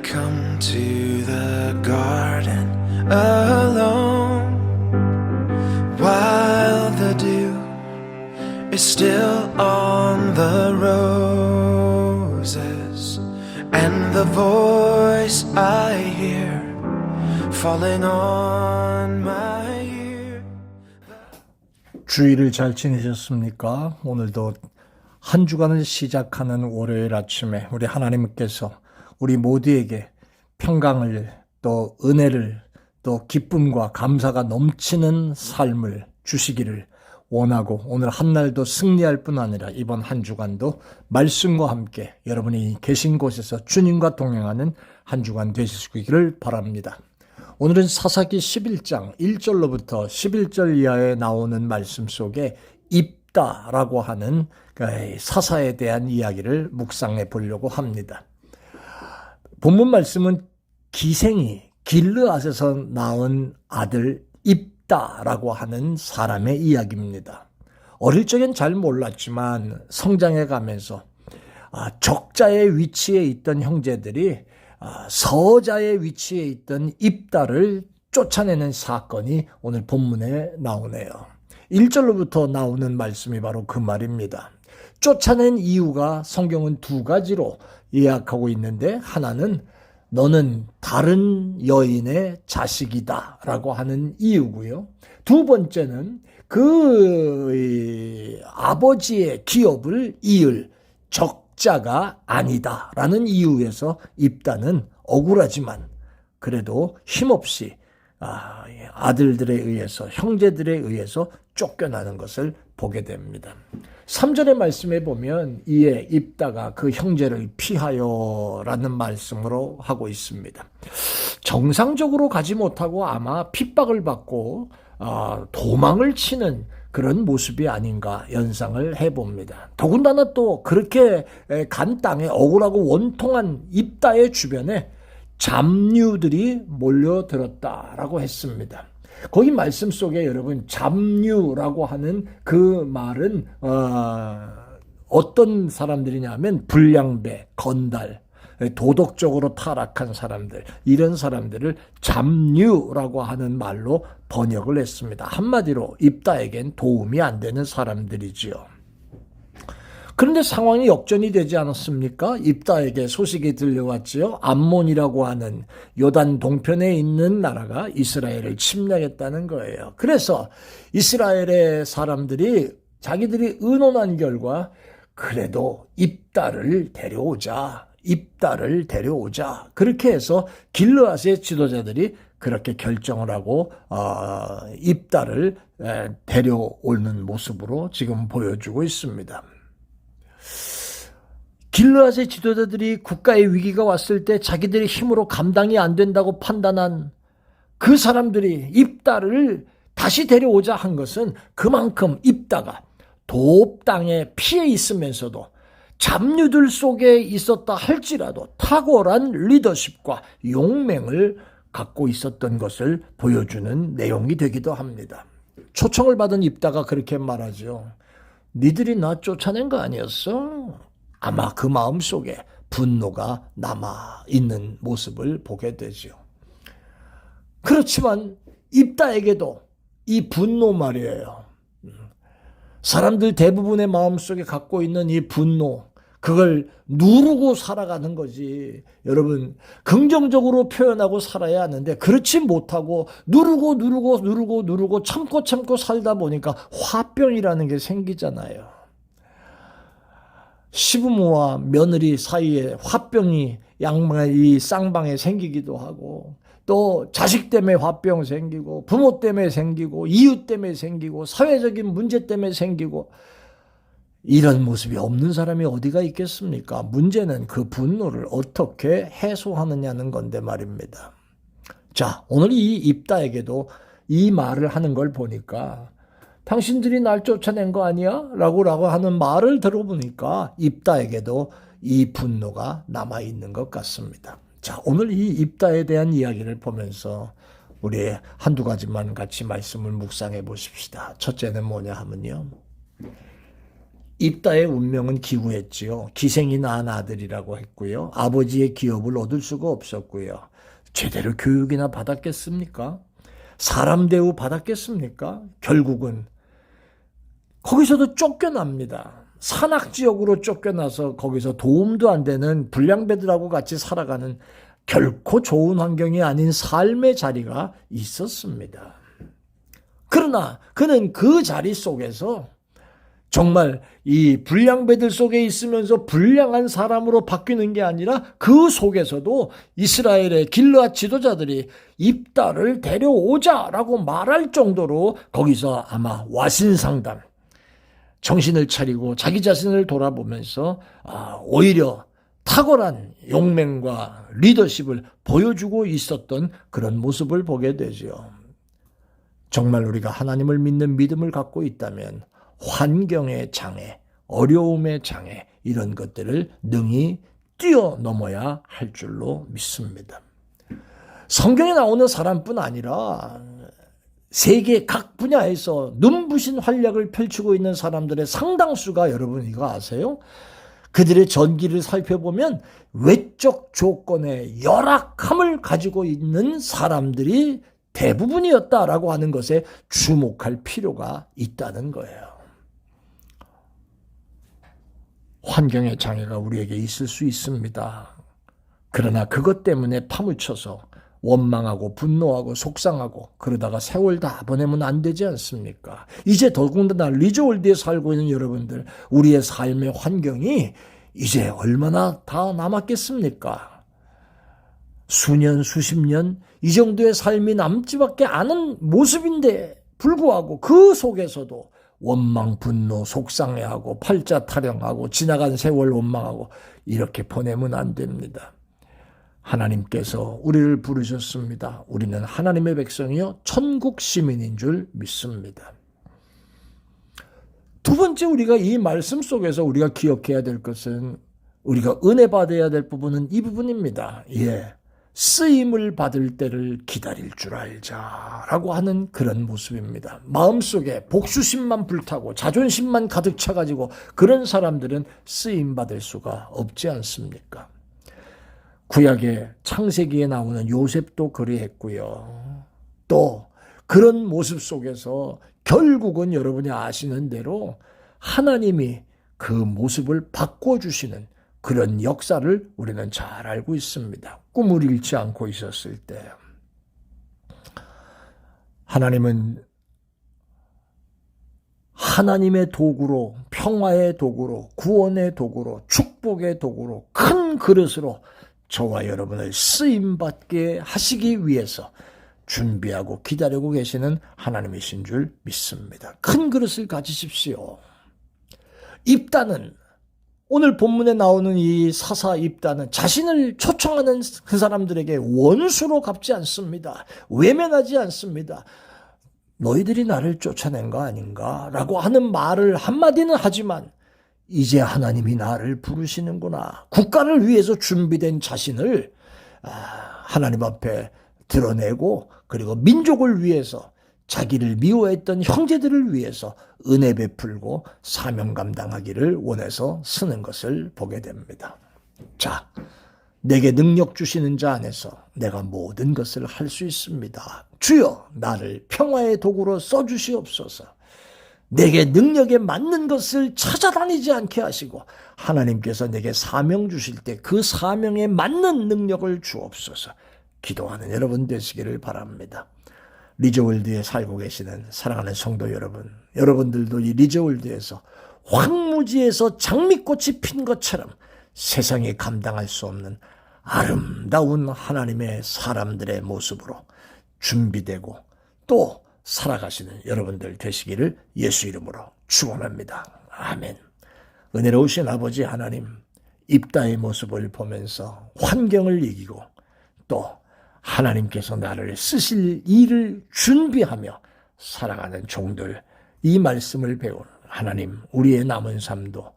come to the garden alone while the dew is still on the roses and the voice I hear falling on my ear. 주일을 잘 지내셨습니까? 오늘도 한 주간을 시작하는 월요일 아침에 우리 하나님께서 우리 모두에게 평강을 또 은혜를 또 기쁨과 감사가 넘치는 삶을 주시기를 원하고 오늘 한날도 승리할 뿐 아니라 이번 한 주간도 말씀과 함께 여러분이 계신 곳에서 주님과 동행하는 한 주간 되시기를 바랍니다. 오늘은 사사기 11장 1절로부터 11절 이하에 나오는 말씀 속에 입다라고 하는 사사에 대한 이야기를 묵상해 보려고 합니다. 본문 말씀은 기생이 길르앗에서 낳은 아들 입다라고 하는 사람의 이야기입니다. 어릴 적엔 잘 몰랐지만 성장해 가면서 적자의 위치에 있던 형제들이 서자의 위치에 있던 입다를 쫓아내는 사건이 오늘 본문에 나오네요. 1절로부터 나오는 말씀이 바로 그 말입니다. 쫓아낸 이유가 성경은 두 가지로 예약하고 있는데 하나는 너는 다른 여인의 자식이다 라고 하는 이유고요. 두 번째는 그 아버지의 기업을 이을 적자가 아니다 라는 이유에서 입다는 억울하지만 그래도 힘없이 아들들에 의해서 형제들에 의해서 쫓겨나는 것을 보게 됩니다. 3절의 말씀에 보면 이에 입다가 그 형제를 피하여 라는 말씀으로 하고 있습니다. 정상적으로 가지 못하고 아마 핍박을 받고 도망을 치는 그런 모습이 아닌가 연상을 해봅니다. 더군다나 또 그렇게 간 땅에 억울하고 원통한 입다의 주변에 잡류들이 몰려들었다라고 했습니다. 거기 말씀 속에 여러분 잡류라고 하는 그 말은 어떤 사람들이냐면 불량배, 건달, 도덕적으로 타락한 사람들 이런 사람들을 잡류라고 하는 말로 번역을 했습니다. 한마디로 입다에겐 도움이 안 되는 사람들이지요. 그런데 상황이 역전이 되지 않았습니까? 입다에게 소식이 들려왔지요. 암몬이라고 하는 요단 동편에 있는 나라가 이스라엘을 침략했다는 거예요. 그래서 이스라엘의 사람들이 자기들이 의논한 결과 그래도 입다를 데려오자. 그렇게 해서 길르앗의 지도자들이 그렇게 결정을 하고 입다를 데려오는 모습으로 지금 보여주고 있습니다. 길르앗의 지도자들이 국가의 위기가 왔을 때 자기들의 힘으로 감당이 안 된다고 판단한 그 사람들이 입다를 다시 데려오자 한 것은 그만큼 입다가 도읍 땅에 피해 있으면서도 잡류들 속에 있었다 할지라도 탁월한 리더십과 용맹을 갖고 있었던 것을 보여주는 내용이 되기도 합니다. 초청을 받은 입다가 그렇게 말하죠. 니들이 나 쫓아낸 거 아니었어? 아마 그 마음속에 분노가 남아있는 모습을 보게 되죠. 그렇지만 입다에게도 이 분노 말이에요. 사람들 대부분의 마음속에 갖고 있는 이 분노, 그걸 누르고 살아가는 거지. 여러분, 긍정적으로 표현하고 살아야 하는데 그렇지 못하고 누르고 참고 살다 보니까 화병이라는 게 생기잖아요. 시부모와 며느리 사이에 화병이 이 쌍방에 생기기도 하고 또 자식 때문에 화병 생기고 부모 때문에 생기고 이웃 때문에 생기고 사회적인 문제 때문에 생기고 이런 모습이 없는 사람이 어디가 있겠습니까? 문제는 그 분노를 어떻게 해소하느냐는 건데 말입니다. 자, 오늘 이 입다에게도 이 말을 하는 걸 보니까 당신들이 날 쫓아낸 거 아니야? 라고 하는 말을 들어보니까 입다에게도 이 분노가 남아있는 것 같습니다. 자, 오늘 이 입다에 대한 이야기를 보면서 우리 한두 가지만 같이 말씀을 묵상해 보십시다. 첫째는 뭐냐 하면요. 입다의 운명은 기구했지요. 기생이 낳은 아들이라고 했고요. 아버지의 기업을 얻을 수가 없었고요. 제대로 교육이나 받았겠습니까? 사람 대우 받았겠습니까? 결국은 거기서도 쫓겨납니다. 산악지역으로 쫓겨나서 거기서 도움도 안 되는 불량배들하고 같이 살아가는 결코 좋은 환경이 아닌 삶의 자리가 있었습니다. 그러나 그는 그 자리 속에서 정말 이 불량배들 속에 있으면서 불량한 사람으로 바뀌는 게 아니라 그 속에서도 이스라엘의 길르앗 지도자들이 입다를 데려오자라고 말할 정도로 거기서 아마 와신상담, 정신을 차리고 자기 자신을 돌아보면서 오히려 탁월한 용맹과 리더십을 보여주고 있었던 그런 모습을 보게 되죠. 정말 우리가 하나님을 믿는 믿음을 갖고 있다면 환경의 장애, 어려움의 장애 이런 것들을 능히 뛰어넘어야 할 줄로 믿습니다. 성경에 나오는 사람뿐 아니라 세계 각 분야에서 눈부신 활약을 펼치고 있는 사람들의 상당수가 여러분 이거 아세요? 그들의 전기를 살펴보면 외적 조건의 열악함을 가지고 있는 사람들이 대부분이었다라고 하는 것에 주목할 필요가 있다는 거예요. 환경의 장애가 우리에게 있을 수 있습니다. 그러나 그것 때문에 파묻혀서 원망하고 분노하고 속상하고 그러다가 세월 다 보내면 안 되지 않습니까? 이제 더군다나 리조월드에 살고 있는 여러분들, 우리의 삶의 환경이 이제 얼마나 다 남았겠습니까? 수년, 수십 년 이 정도의 삶이 남지밖에 않은 모습인데 불구하고 그 속에서도 원망, 분노, 속상해하고 팔자 타령하고 지나간 세월 원망하고 이렇게 보내면 안 됩니다. 하나님께서 우리를 부르셨습니다. 우리는 하나님의 백성이요 천국 시민인 줄 믿습니다. 두 번째 우리가 이 말씀 속에서 우리가 기억해야 될 것은 우리가 은혜 받아야 될 부분은 이 부분입니다. 쓰임을 받을 때를 기다릴 줄 알자라고 하는 그런 모습입니다. 마음속에 복수심만 불타고 자존심만 가득 차가지고 그런 사람들은 쓰임 받을 수가 없지 않습니까? 구약의 창세기에 나오는 요셉도 그리했고요. 또 그런 모습 속에서 결국은 여러분이 아시는 대로 하나님이 그 모습을 바꿔주시는 그런 역사를 우리는 잘 알고 있습니다. 꿈을 잃지 않고 있었을 때 하나님은 하나님의 도구로, 평화의 도구로, 구원의 도구로, 축복의 도구로, 큰 그릇으로 저와 여러분을 쓰임받게 하시기 위해서 준비하고 기다리고 계시는 하나님이신 줄 믿습니다. 큰 그릇을 가지십시오. 입다는 오늘 본문에 나오는 이 사사 입다는 자신을 초청하는 그 사람들에게 원수로 갚지 않습니다. 외면하지 않습니다. 너희들이 나를 쫓아낸 거 아닌가? 라고 하는 말을 한마디는 하지만 이제 하나님이 나를 부르시는구나. 국가를 위해서 준비된 자신을 하나님 앞에 드러내고 그리고 민족을 위해서 자기를 미워했던 형제들을 위해서 은혜 베풀고 사명 감당하기를 원해서 쓰는 것을 보게 됩니다. 자, 내게 능력 주시는 자 안에서 내가 모든 것을 할 수 있습니다. 주여 나를 평화의 도구로 써주시옵소서. 내게 능력에 맞는 것을 찾아다니지 않게 하시고 하나님께서 내게 사명 주실 때 그 사명에 맞는 능력을 주옵소서. 기도하는 여러분 되시기를 바랍니다. 리저월드에 살고 계시는 사랑하는 성도 여러분, 여러분들도 이 리저월드에서 황무지에서 장미꽃이 핀 것처럼 세상이 감당할 수 없는 아름다운 하나님의 사람들의 모습으로 준비되고 또 살아가시는 여러분들 되시기를 예수 이름으로 축원합니다. 아멘. 은혜로우신 아버지 하나님, 입다의 모습을 보면서 환경을 이기고 또 하나님께서 나를 쓰실 일을 준비하며 살아가는 종들, 이 말씀을 배운 하나님, 우리의 남은 삶도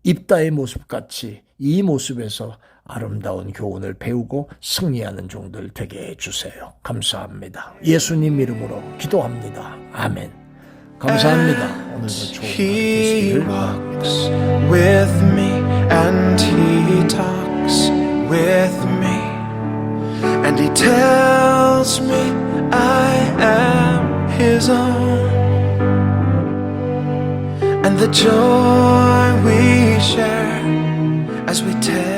입다의 모습같이 이 모습에서 아름다운 교훈을 배우고 승리하는 종들 되게 해주세요. 감사합니다. 예수님 이름으로 기도합니다. 아멘. 감사합니다. 오늘도 좋은 하루 He 되시길 walks with me and he talks with me and he tells me I am his own, and the joy we share as we take